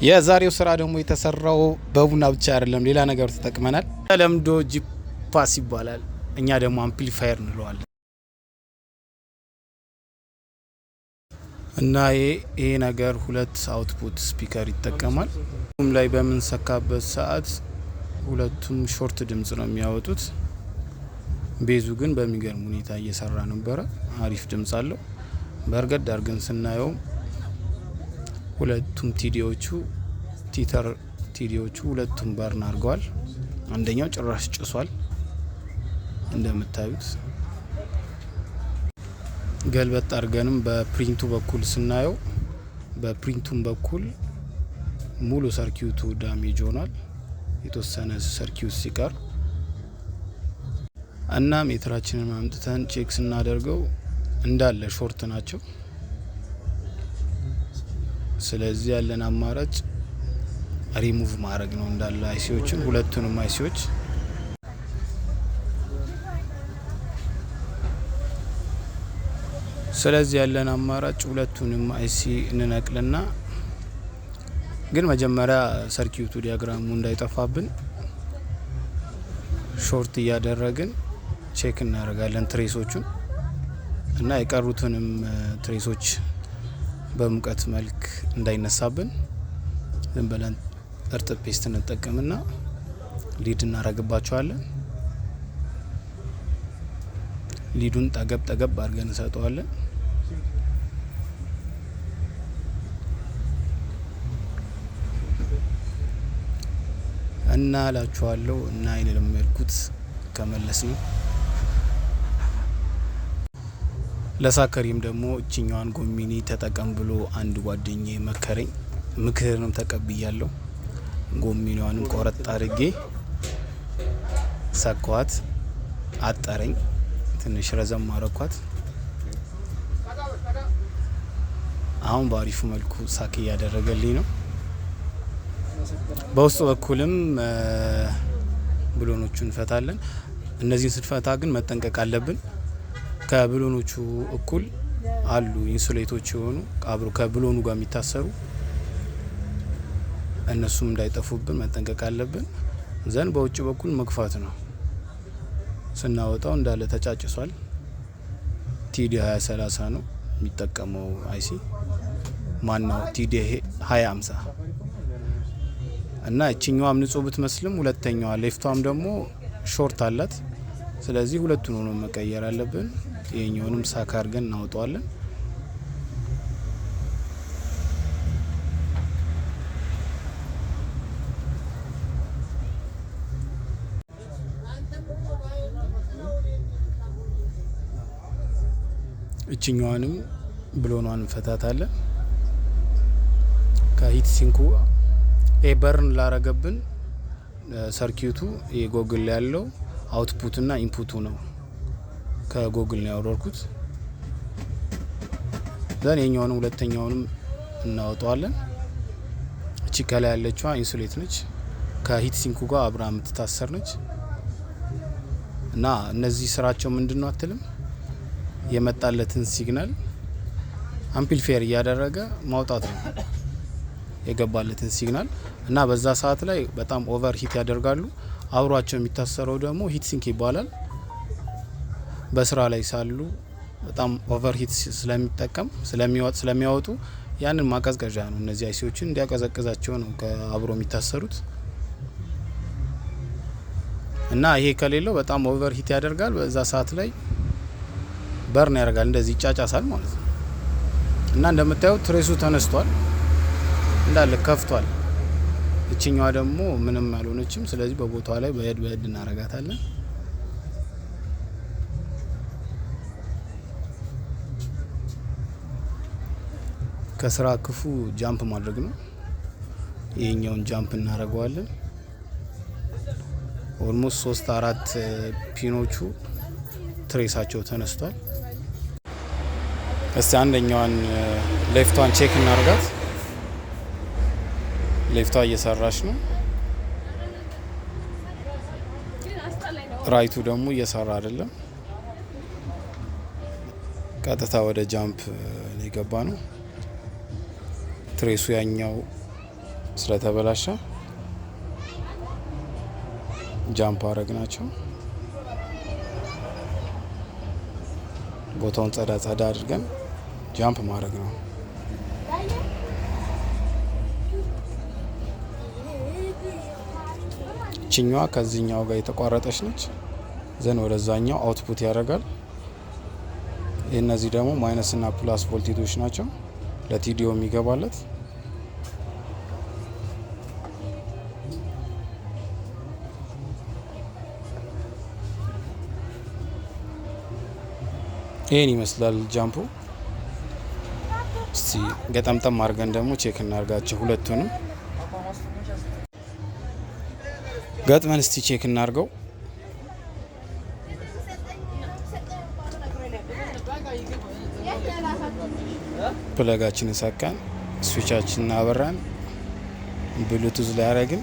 የዛሬው ስራ ደግሞ የተሰራው በቡና ብቻ አይደለም፣ ሌላ ነገር ተጠቅመናል። ተለምዶ ጂፓስ ይባላል፣ እኛ ደግሞ አምፕሊፋየር እንለዋለን። እና ይሄ ነገር ሁለት አውትፑት ስፒከር ይጠቀማል። ላይ በምንሰካበት ሰዓት ሁለቱም ሾርት ድምጽ ነው የሚያወጡት። ቤዙ ግን በሚገርም ሁኔታ እየሰራ ነበረ፣ አሪፍ ድምጽ አለው። በርገድ አድርገን ስናየው ሁለቱም ቲዲዎቹ ሁለቱም በርን አድርገዋል። አንደኛው ጭራሽ ጭሷል እንደምታዩት። ገልበጥ አድርገንም በፕሪንቱ በኩል ስናየው በፕሪንቱም በኩል ሙሉ ሰርኪዩቱ ዳሜጅ ሆኗል፣ የተወሰነ ሰርኪዩት ሲቀር እና ሜትራችንን አምጥተን ቼክ ስናደርገው እንዳለ ሾርት ናቸው። ስለዚህ ያለን አማራጭ ሪሙቭ ማድረግ ነው እንዳለ አይሲዎችን፣ ሁለቱንም አይሲዎች። ስለዚህ ያለን አማራጭ ሁለቱንም አይሲ እንነቅልና ግን መጀመሪያ ሰርኪዩቱ ዲያግራሙ እንዳይጠፋብን ሾርት እያደረግን ቼክ እናደርጋለን ትሬሶቹን እና የቀሩትንም ትሬሶች በሙቀት መልክ እንዳይነሳብን ዝም ብለን እርጥብ ፔስት እንጠቀምና ሊድ እናረግባቸዋለን። ሊዱን ጠገብ አድርገን እንሰጠዋለን። እና ላችኋለሁ እና አይን ለመልኩት ከመለስ ነው። ለሳከሪም ደግሞ እችኛዋን ጎሚኒ ተጠቀም ብሎ አንድ ጓደኛዬ መከረኝ። ምክርንም ተቀብያለሁ። ጎሚኒዋንም ቆረጥ አድርጌ ሰኳት፣ አጠረኝ፣ ትንሽ ረዘም አረኳት። አሁን በአሪፉ መልኩ ሳክ እያደረገልኝ ነው። በውስጡ በኩልም ብሎኖቹን እንፈታለን። እነዚህን ስንፈታ ግን መጠንቀቅ አለብን። ከብሎኖቹ እኩል አሉ ኢንሱሌቶች የሆኑ አብሮ ከብሎኑ ጋር የሚታሰሩ፣ እነሱም እንዳይጠፉብን መጠንቀቅ አለብን። ዘን በውጭ በኩል መግፋት ነው። ስናወጣው እንዳለ ተጫጭሷል። ቲዲ 2030 ነው የሚጠቀመው አይሲ፣ ማናው ቲዲ 2050 እና እቺኛዋም ንጹህ ብትመስልም ሁለተኛዋ ሌፍቷም ደግሞ ሾርት አላት። ስለዚህ ሁለቱን ሆኖ መቀየር አለብን። ይሄኛውንም ሳክ አድርገን እናወጣዋለን። እችኛዋንም ብሎኗን እንፈታታለን። ከሂት ሲንኩ ኤበርን ላረገብን ሰርኪዩቱ የጎግል ላይ ያለው አውትፑት እና ኢንፑቱ ነው። ከጎግል ነው ያወረድኩት። ዘን የኛውንም ሁለተኛውንም እናወጣዋለን። እቺ ከላይ ያለችዋ ኢንሱሌት ነች፣ ከሂት ሲንኩ ጋር አብራ የምትታሰር ነች። እና እነዚህ ስራቸው ምንድነው አትልም፣ የመጣለትን ሲግናል አምፕሊፋየር እያደረገ ማውጣት ነው የገባለትን ሲግናል። እና በዛ ሰዓት ላይ በጣም ኦቨር ሂት ያደርጋሉ። አብሯቸው የሚታሰረው ደግሞ ሂት ሲንክ ይባላል። በስራ ላይ ሳሉ በጣም ኦቨር ሂት ስለሚያወጡ ያንን ማቀዝቀዣ ነው። እነዚህ አይሲዎችን እንዲያቀዘቅዛቸው ነው ከአብሮ የሚታሰሩት። እና ይሄ ከሌለው በጣም ኦቨር ሂት ያደርጋል። በዛ ሰዓት ላይ በርን ያደርጋል፣ እንደዚህ ይጫጫሳል ማለት ነው። እና እንደምታዩት ትሬሱ ተነስቷል፣ እንዳለ ከፍቷል። እችኛዋ ደግሞ ምንም ያልሆነችም። ስለዚህ በቦታዋ ላይ በሄድ እናረጋታለን። ከስራ ክፉ ጃምፕ ማድረግ ነው። ይሄኛውን ጃምፕ እናረጋዋለን። ኦልሞስት 3-4 ፒኖቹ ትሬሳቸው ተነስቷል። እስቲ አንደኛዋን ሌፍቷን ቼክ እናርጋት። ሌፍቷ እየሰራች ነው። ራይቱ ደግሞ እየሰራ አይደለም። ቀጥታ ወደ ጃምፕ የገባ ነው። ትሬሱ ያኛው ስለተበላሸ ጃምፕ አረግናቸው። ቦታውን ጸዳ አድርገን ጃምፕ ማድረግ ነው። ችኛዋ ከዚህኛው ጋር የተቋረጠች ነች። ዘን ወደዛኛው አውትፑት ያደርጋል። እነዚህ ደግሞ ማይነስ እና ፕላስ ቮልቴጆች ናቸው ለቲዲዮ የሚገባለት። ይህን ይመስላል ጃምፑ። እስቲ ገጠምጠም አድርገን ደግሞ ቼክ እናርጋቸው። ሁለቱንም ገጥመን እስቲ ቼክ እናርገው። ፕለጋችንን ሰካን፣ ስዊቻችንን አበራን፣ ብሉቱዝ ላይ አረግን።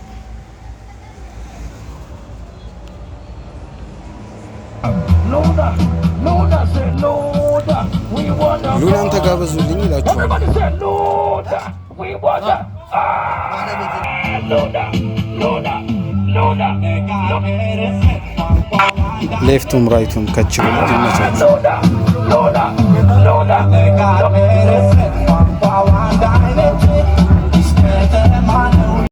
ሉናን ተጋበዙልኝ ይላችኋል። ሌፍቱም ራይቱም ከች ብሎ ይመቻል።